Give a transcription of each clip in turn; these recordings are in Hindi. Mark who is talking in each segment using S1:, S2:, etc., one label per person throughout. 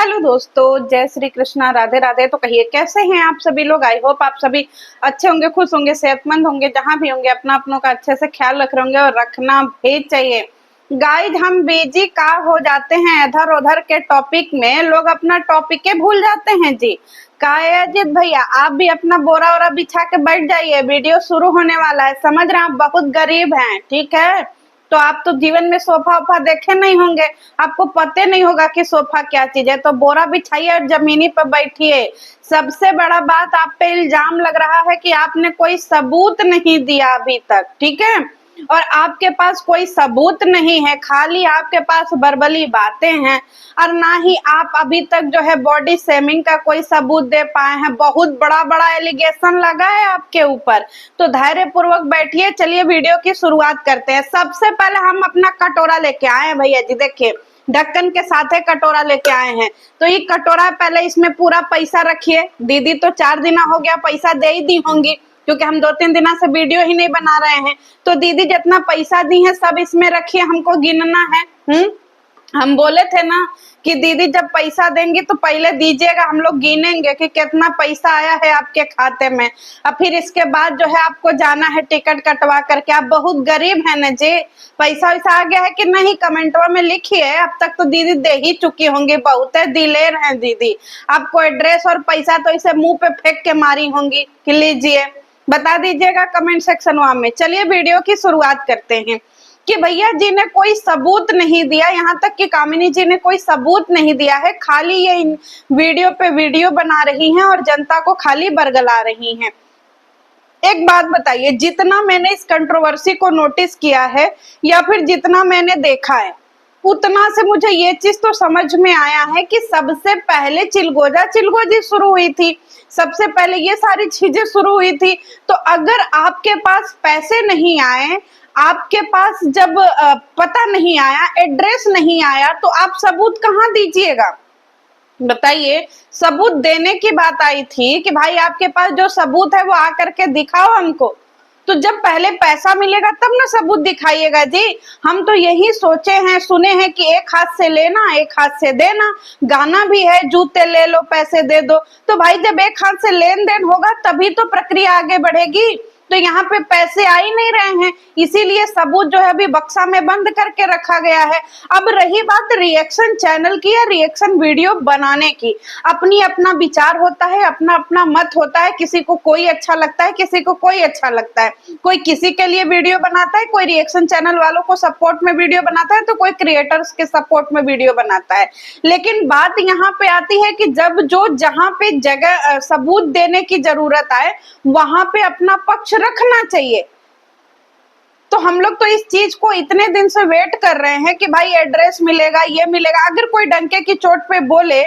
S1: हेलो दोस्तों, जय श्री कृष्णा, राधे राधे। तो कहिए कैसे हैं आप सभी लोग। आई होप आप सभी अच्छे होंगे, खुश होंगे, सेहतमंद होंगे। जहां भी होंगे अपना अपनों का अच्छे से ख्याल रख रहे होंगे और रखना भी चाहिए। गाइज, हम बिजी का हो जाते हैं इधर उधर के टॉपिक में, लोग अपना टॉपिक के भूल जाते हैं जी। का है अजीत भैया, आप भी अपना बोरा वोरा बिछा के बैठ जाइए, वीडियो शुरू होने वाला है। समझ रहे हैं, आप बहुत गरीब हैं, ठीक है। तो आप तो जीवन में सोफा वोफा देखे नहीं होंगे, आपको पते नहीं होगा कि सोफा क्या चीज है। तो बोरा बिछाइए और जमीनी पर बैठिए। सबसे बड़ा बात, आप पे इल्जाम लग रहा है कि आपने कोई सबूत नहीं दिया अभी तक, ठीक है। और आपके पास कोई सबूत नहीं है, खाली आपके पास बरबली बातें हैं। और ना ही आप अभी तक जो है बॉडी शेमिंग का कोई सबूत दे पाए हैं। बहुत बड़ा बड़ा एलिगेशन लगा है आपके ऊपर, तो धैर्य पूर्वक बैठिए। चलिए वीडियो की शुरुआत करते हैं। सबसे पहले हम अपना कटोरा लेके आए हैं भैया जी, देखिए ढक्कन के साथ है कटोरा लेके आए हैं। तो ये कटोरा, पहले इसमें पूरा पैसा रखिए। दीदी तो 4 दिन हो गया पैसा दे ही दी होंगी, क्योंकि हम 2-3 दिन से वीडियो ही नहीं बना रहे हैं। तो दीदी जितना पैसा दी है सब इसमें रखिए, हमको गिनना है। हम बोले थे ना कि दीदी जब पैसा देंगी तो पहले दीजिएगा, हम लोग गिनेंगे कि कितना पैसा आया है आपके खाते में। और फिर इसके बाद जो है आपको जाना है टिकट कटवा करके। आप बहुत गरीब है ना जी, पैसा वैसा आ गया है कि नहीं कमेंटवा में लिखिए। अब तक तो दीदी दे ही चुकी होंगी, बहुत है दिलेर है दीदी। आपको एड्रेस और पैसा तो इसे मुंह पे फेंक के मारी होंगी कि लीजिए। बता दीजिएगा कमेंट सेक्शन में। चलिए वीडियो की शुरुआत करते हैं कि भैया जी ने कोई सबूत नहीं दिया, यहाँ तक कि कामिनी जी ने कोई सबूत नहीं दिया है। खाली ये वीडियो पे वीडियो बना रही हैं और जनता को खाली बरगला रही हैं। एक बात बताइए, जितना मैंने इस कंट्रोवर्सी को नोटिस किया है या फिर जितना मैंने देखा है, उतना से मुझे ये चीज तो समझ में आया है कि सबसे पहले चिलगोजी शुरू हुई थी। सबसे पहले ये सारी चीजें शुरू हुई थी। तो अगर आपके पास पैसे नहीं आए, आपके पास जब पता नहीं आया, एड्रेस नहीं आया, तो आप सबूत कहाँ दीजिएगा बताइए। सबूत देने की बात आई थी कि भाई आपके पास जो सबूत है वो आकर के दिखाओ हमको। तो जब पहले पैसा मिलेगा तब ना सबूत दिखाइएगा जी। हम तो यही सोचे हैं, सुने हैं कि एक हाथ से लेना एक हाथ से देना। गाना भी है, जूते ले लो पैसे दे दो। तो भाई जब एक हाथ से लेन देन होगा तभी तो प्रक्रिया आगे बढ़ेगी। तो यहाँ पे पैसे आ ही नहीं रहे हैं, इसीलिए सबूत जो है अभी बक्सा में बंद करके रखा गया है। अब रही बात रिएक्शन चैनल की या रिएक्शन वीडियो बनाने की, अपनी अपना विचार होता है, अपना अपना मत होता है। किसी को कोई अच्छा लगता है, किसी को कोई अच्छा लगता है। कोई किसी के लिए वीडियो बनाता है, कोई रिएक्शन चैनल वालों को सपोर्ट में वीडियो बनाता है, तो कोई क्रिएटर्स के सपोर्ट में वीडियो बनाता है। लेकिन बात यहाँ पे आती है कि जब जो जहाँ पे जगह सबूत देने की जरूरत आए, वहां पे अपना पक्ष रखना चाहिए। तो हम लोग तो इस चीज को इतने दिन से वेट कर रहे हैं कि भाई एड्रेस मिलेगा, ये मिलेगा। अगर कोई डंके की चोट पे बोले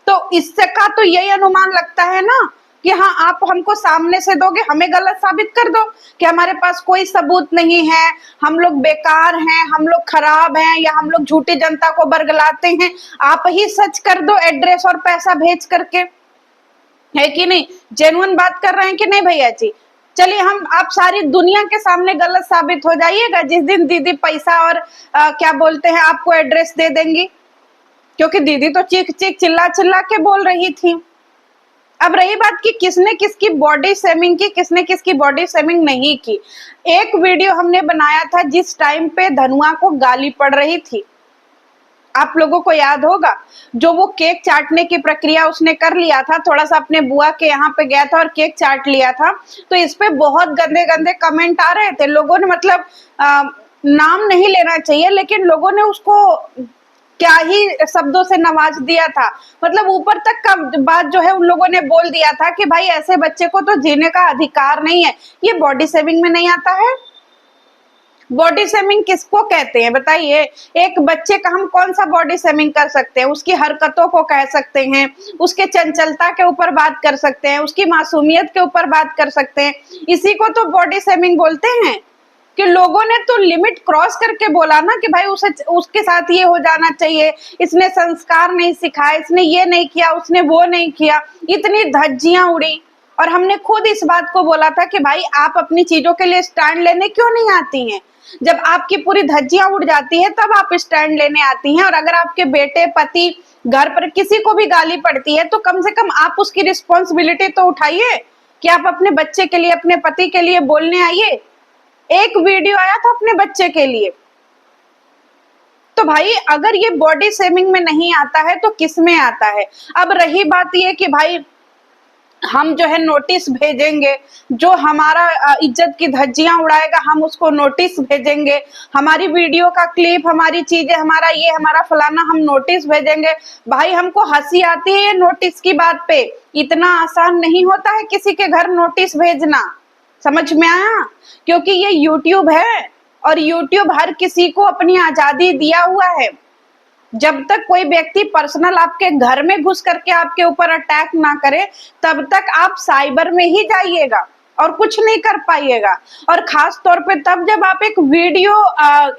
S1: तो इससे का तो यही अनुमान लगता है ना कि हाँ आप हमको सामने से दोगे, हमें गलत साबित कर दो कि हमारे पास कोई सबूत नहीं है, हम लोग बेकार हैं, हम लोग खराब हैं, या हम लोग झूठी जनता को बरगलाते हैं। आप ही सच कर दो एड्रेस और पैसा भेज करके, है कि नहीं। जेन्युइन बात कर रहे हैं कि नहीं भैया जी। चलिए हम आप सारी दुनिया के सामने गलत साबित हो जाइएगा जिस दिन दीदी पैसा और क्या बोलते हैं आपको एड्रेस दे देंगी, क्योंकि दीदी तो चीख चीख चिल्ला चिल्ला के बोल रही थी। अब रही बात कि किसने किसकी बॉडी शेमिंग की, किसने किसकी बॉडी शेमिंग नहीं की। एक वीडियो हमने बनाया था जिस टाइम पे धनुआ को गाली पड़ रही थी, आप लोगों को याद होगा। जो वो केक चाटने की प्रक्रिया उसने कर लिया था, थोड़ा सा अपने बुआ के यहाँ पे गया था और केक चाट लिया था। तो इस पे बहुत गंदे गंदे कमेंट आ रहे थे। लोगों ने मतलब नाम नहीं लेना चाहिए, लेकिन लोगों ने उसको क्या ही शब्दों से नवाज दिया था। मतलब ऊपर तक का बात जो है उन लोगों ने बोल दिया था कि भाई ऐसे बच्चे को तो जीने का अधिकार नहीं है। ये बॉडी शेमिंग में नहीं आता है। बॉडी शेमिंग किसको कहते हैं बताइए। एक बच्चे का हम कौन सा बॉडी शेमिंग कर सकते हैं? उसकी हरकतों को कह सकते हैं, उसके चंचलता के ऊपर बात कर सकते हैं, उसकी मासूमियत के ऊपर बात कर सकते हैं। इसी को तो बॉडी शेमिंग बोलते हैं। कि लोगों ने तो लिमिट क्रॉस करके बोला ना कि भाई उसे उसके साथ ये हो जाना चाहिए, इसने संस्कार नहीं सिखाए, इसने ये नहीं किया, उसने वो नहीं किया। इतनी धज्जियां उड़ी और हमने खुद इस बात को बोला था कि भाई आप अपनी चीजों के लिए स्टैंड लेने क्यों नहीं आती हैं? जब आपकी पूरी धज्जियां उड़ जाती है तब आप स्टैंड लेने आती हैं। और अगर आपके बेटे, पति, घर पर किसी को भी गाली पड़ती है तो कम से कम आप उसकी रिस्पॉन्सिबिलिटी तो उठाइए कि आप अपने बच्चे के लिए, अपने पति के लिए बोलने आइए। एक वीडियो आया था अपने बच्चे के लिए। तो भाई अगर ये बॉडी शेमिंग में नहीं आता है तो किस में आता है? अब रही बात ये कि भाई हम जो है नोटिस भेजेंगे, जो हमारा इज्जत की धज्जियां उड़ाएगा हम उसको नोटिस भेजेंगे, हमारी वीडियो का क्लिप, हमारी चीजें, हमारा ये, हमारा फलाना, हम नोटिस भेजेंगे। भाई हमको हंसी आती है ये नोटिस की बात पे। इतना आसान नहीं होता है किसी के घर नोटिस भेजना, समझ में आया? क्योंकि ये यूट्यूब है और यूट्यूब हर किसी को अपनी आजादी दिया हुआ है। जब तक कोई व्यक्ति पर्सनल आपके घर में घुस करके आपके ऊपर अटैक ना करे तब तक आप साइबर में ही जाइएगा और कुछ नहीं कर पाइएगा। और खास तौर पे तब जब आप एक वीडियो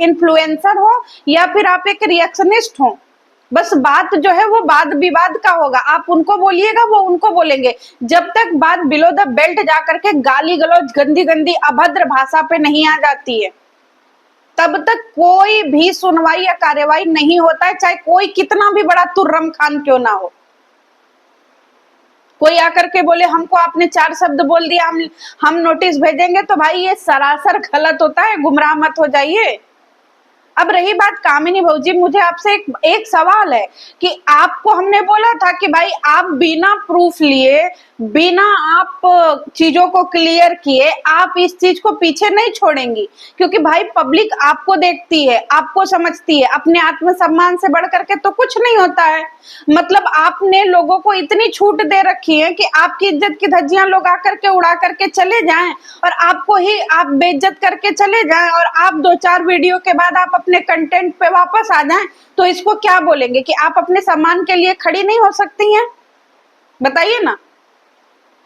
S1: इन्फ्लुएंसर हो या फिर आप एक रिएक्शनिस्ट हो। बस बात जो है वो वाद विवाद का होगा, आप उनको बोलिएगा वो उनको बोलेंगे। जब तक बात बिलो द बेल्ट जा करके गाली गलौज, गंदी गंदी अभद्र भाषा पे नहीं आ जाती है तब तक कोई भी सुनवाई या कार्यवाही नहीं होता है, चाहे कोई कितना भी बड़ा तुर्रम खान क्यों ना हो। कोई आकर के बोले हमको आपने 4 शब्द बोल दिया, हम नोटिस भेजेंगे, तो भाई ये सरासर गलत होता है, गुमराह मत हो जाइए। अब रही बात कामिनी भौजी, मुझे आपसे एक सवाल है कि आपको हमने बोला था कि भाई आप बिना प्रूफ लिए, बिना आप चीजों को क्लियर किए आप इस चीज को पीछे नहीं छोड़ेंगी। क्योंकि भाई पब्लिक आपको देखती है, आपको समझती है, अपने आत्मसम्मान से बढ़ करके तो कुछ नहीं होता है। मतलब आपने लोगों को इतनी छूट दे रखी है कि आपकी इज्जत की धज्जियां लोग आकर के उड़ा करके चले जाएं और आपको ही आप बेइज्जत करके चले जाएं और आप 2-4 वीडियो के बाद आप अपने कंटेंट पे वापस आ जाएं, तो इसको क्या बोलेंगे कि आप अपने सम्मान के लिए खड़ी नहीं हो सकती हैं? बताइए ना।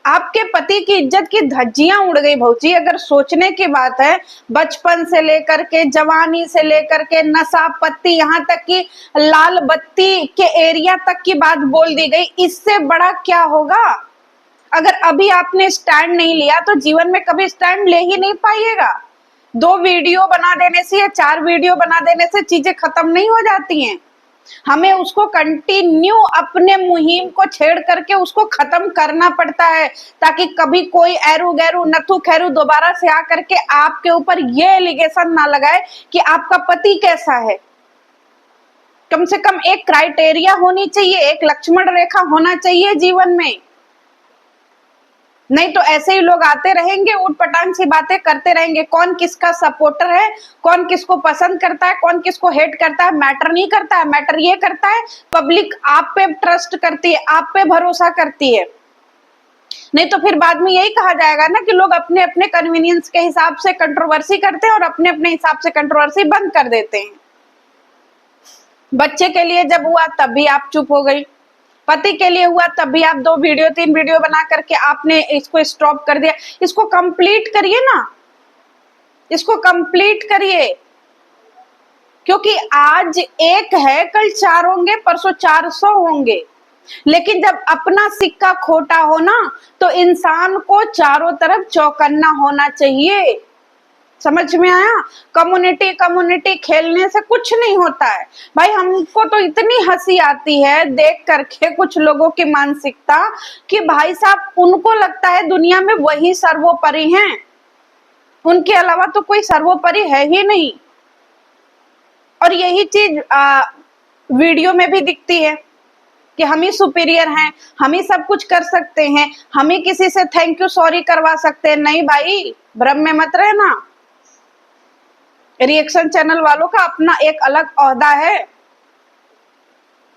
S1: आपके पति की इज्जत की धज्जियां उड़ गई भौजी। अगर सोचने की बात है, बचपन से लेकर के, जवानी से लेकर के, नशा पत्ती, यहाँ तक कि लाल बत्ती के एरिया तक की बात बोल दी गई, इससे बड़ा क्या होगा? अगर अभी आपने स्टैंड नहीं लिया तो जीवन में कभी स्टैंड ले ही नहीं पाइएगा। 2 वीडियो बना देने से या 4 वीडियो बना देने से चीजें खत्म नहीं हो जाती हैं। हमें उसको कंटिन्यू अपने मुहिम को छेड़ करके उसको खत्म करना पड़ता है, ताकि कभी कोई एरू गैरू नथु खैरू दोबारा से आकर के आपके ऊपर ये एलिगेशन ना लगाए कि आपका पति कैसा है। कम से कम एक क्राइटेरिया होनी चाहिए, एक लक्ष्मण रेखा होना चाहिए जीवन में। नहीं तो ऐसे ही लोग आते रहेंगे, उटपटांग सी बातें करते रहेंगे। कौन किसका सपोर्टर है, कौन किसको पसंद करता है, कौन किसको हेट करता है, मैटर नहीं करता है। मैटर ये करता है पब्लिक आप पे ट्रस्ट करती है, आप पे भरोसा करती है। नहीं तो फिर बाद में यही कहा जाएगा ना कि लोग अपने अपने कन्वीनियंस के हिसाब से कंट्रोवर्सी करते हैं और अपने अपने हिसाब से कंट्रोवर्सी बंद कर देते हैं। बच्चे के लिए जब हुआ तब भी आप चुप हो गई, पति के लिए हुआ तब भी आप 2 वीडियो 3 वीडियो बना करके आपने इसको स्टॉप कर दिया। इसको कंप्लीट करिए ना, इसको कंप्लीट करिए। क्योंकि आज एक है, कल 4 होंगे, परसों 400 होंगे। लेकिन जब अपना सिक्का खोटा हो ना तो इंसान को चारों तरफ चौकन्ना होना चाहिए। समझ में आया? कम्युनिटी कम्युनिटी खेलने से कुछ नहीं होता है भाई। हमको तो इतनी हंसी आती है देख करके कुछ लोगों की मानसिकता कि भाई साहब उनको लगता है दुनिया में वही सर्वोपरि हैं, उनके अलावा तो कोई सर्वोपरि है ही नहीं। और यही चीज वीडियो में भी दिखती है कि हम ही सुपीरियर हैं, हम ही सब कुछ कर सकते हैं, हम ही किसी से थैंक यू सॉरी करवा सकते हैं। नहीं भाई, भ्रम में मत रहना। रिएक्शन चैनल वालों का अपना एक अलग ओहदा है,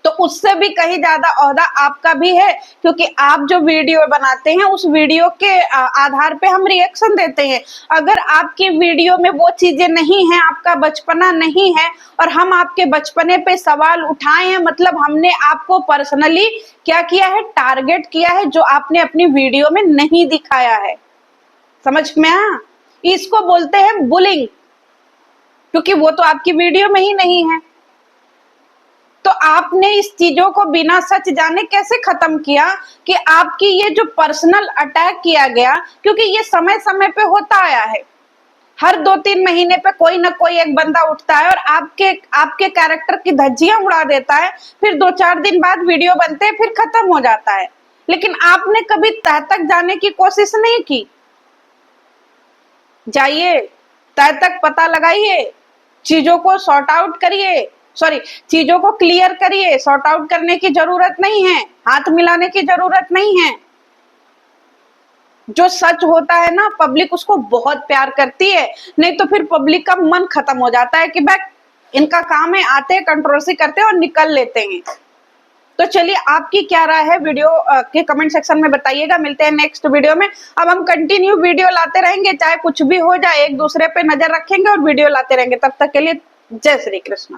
S1: तो उससे भी कहीं ज्यादा ओहदा आपका भी है। क्योंकि आप जो वीडियो बनाते हैं उस वीडियो के आधार पे हम रिएक्शन देते हैं। अगर आपकी वीडियो में वो चीजें नहीं है, आपका बचपना नहीं है और हम आपके बचपने पे सवाल उठाए हैं, मतलब हमने आपको पर्सनली क्या किया है, टारगेट किया है, जो आपने अपनी वीडियो में नहीं दिखाया है। समझ में आया? इसको बोलते हैं बुलिंग, क्योंकि वो तो आपकी वीडियो में ही नहीं है। तो आपने इस चीजों को बिना सच जाने कैसे खत्म किया कि आपकी ये जो पर्सनल अटैक किया गया, क्योंकि ये समय समय पे होता आया है, हर 2-3 महीने पे कोई ना कोई एक बंदा उठता है और आपके आपके कैरेक्टर की धज्जियां उड़ा देता है, फिर 2-4 दिन बाद वीडियो बनते हैं, फिर खत्म हो जाता है। लेकिन आपने कभी तह तक जाने की कोशिश नहीं की। जाइए, तह तक पता लगाइए, चीजों को सॉर्ट आउट करिए, सॉरी, चीजों को क्लियर करिए। सॉर्ट आउट करने की जरूरत नहीं है, हाथ मिलाने की जरूरत नहीं है। जो सच होता है ना, पब्लिक उसको बहुत प्यार करती है, नहीं तो फिर पब्लिक का मन खत्म हो जाता है कि भाई इनका काम है, आते हैं, कंट्रोवर्सी करते हैं और निकल लेते हैं। तो चलिए, आपकी क्या राय है वीडियो के कमेंट सेक्शन में बताइएगा। मिलते हैं नेक्स्ट वीडियो में। अब हम कंटिन्यू वीडियो लाते रहेंगे, चाहे कुछ भी हो जाए, एक दूसरे पे नजर रखेंगे और वीडियो लाते रहेंगे। तब तक के लिए जय श्री कृष्ण।